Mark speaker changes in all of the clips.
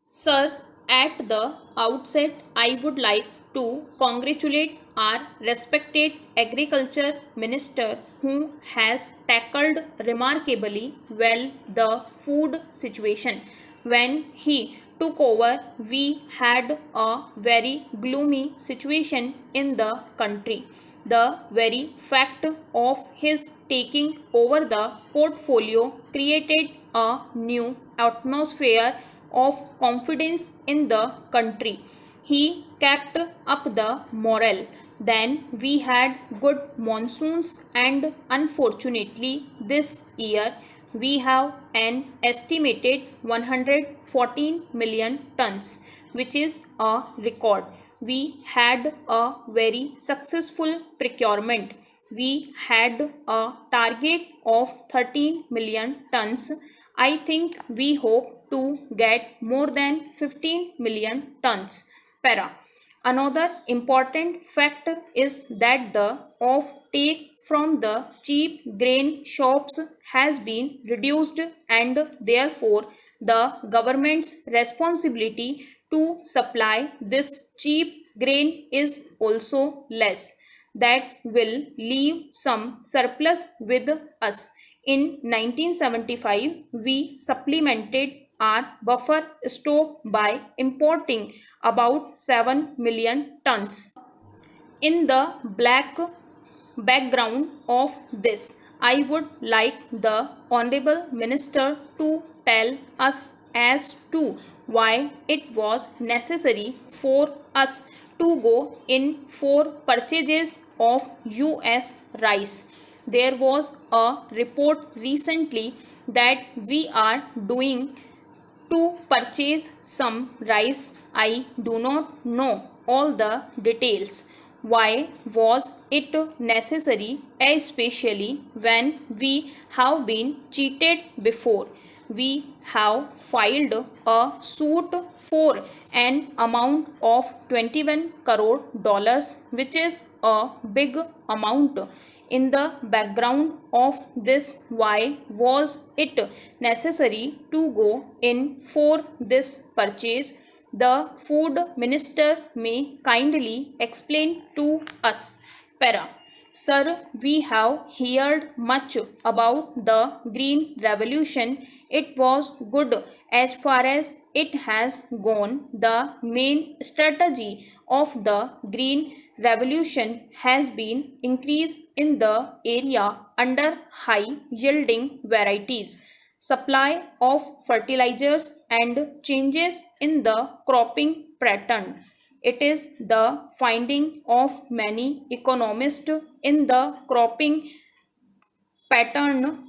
Speaker 1: Sir, at the outset, I would like to congratulate our respected Agriculture Minister who has tackled remarkably well the food situation. When he took over, we had a very gloomy situation in the country. The very fact of his taking over the portfolio created a new atmosphere of confidence in the country. He kept up the morale. Then we had good monsoons, and unfortunately, this year we have an estimated 114 million tons, which is a record. We had a very successful procurement. We had a target of 13 million tons. I think we hope to get more than 15 million tons. Para. Another important fact is that the off-take from the cheap grain shops has been reduced, and therefore the government's responsibility to supply this cheap grain is also less. That will leave some surplus with us. In 1975, we supplemented our buffer stock by importing about 7 million tons. In the black background of this, I would like the Honorable Minister to tell us as to why it was necessary for us to go in for purchases of US rice. There was a report recently that we are doing to purchase some rice. I do not know all the details. Why was it necessary, especially when we have been cheated before? We have filed a suit for an amount of 21 crore dollars, which is a big amount. In the background of this, why was it necessary to go in for this purchase? The food minister may kindly explain to us. Para. Sir, we have heard much about the Green Revolution. It was good as far as it has gone. The main strategy of the Green Revolution has been increase in the area under high yielding varieties, supply of fertilizers, and changes in the cropping pattern. It is the finding of many economists in the cropping pattern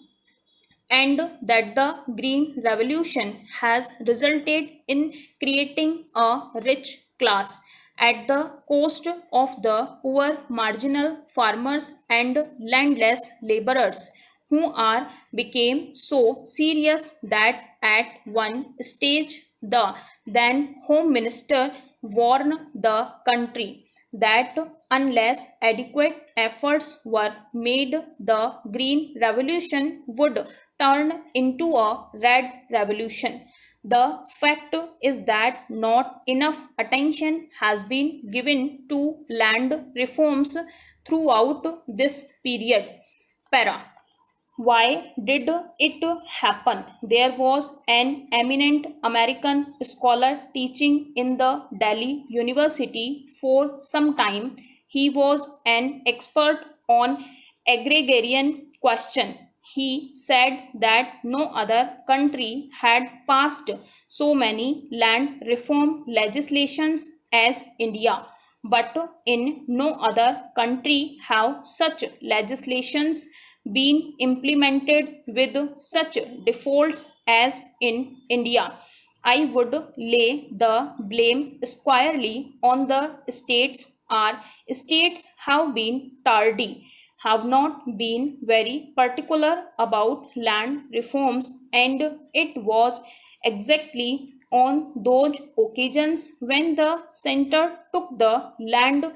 Speaker 1: and that the Green Revolution has resulted in creating a rich class at the cost of the poor marginal farmers and landless laborers who are became so serious that at one stage the then home minister warned the country that unless adequate efforts were made, the Green Revolution would turn into a red revolution. The fact is that not enough attention has been given to land reforms throughout this period. Para. Why did it happen? There was an eminent American scholar teaching in the Delhi University for some time. He was an expert on agrarian question. He said that no other country had passed so many land reform legislations as India, but in no other country have such legislations been implemented with such defaults as in India. I would lay the blame squarely on the states. Our states have been tardy, have not been very particular about land reforms, and it was exactly on those occasions when the center took the land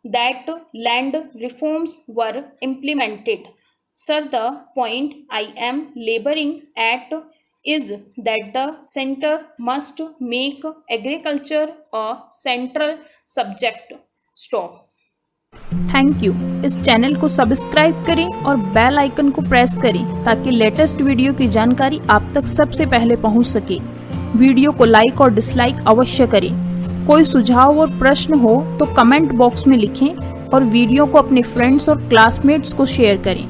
Speaker 1: that land reforms were implemented. Sir, the point I am laboring at is that the center must make agriculture a central subject. Stop. Thank you. इस channel को subscribe करें और bell icon को press करें ताकि latest video की जानकारी आप तक सबसे पहले पहुंच सके। वीडियो को लाइक और डिसलाइक अवश्य करें। कोई सुझाव और प्रश्न हो तो कमेंट बॉक्स में लिखें और वीडियो को अपने फ्रेंड्स और क्लासमेट्स को शेयर करें।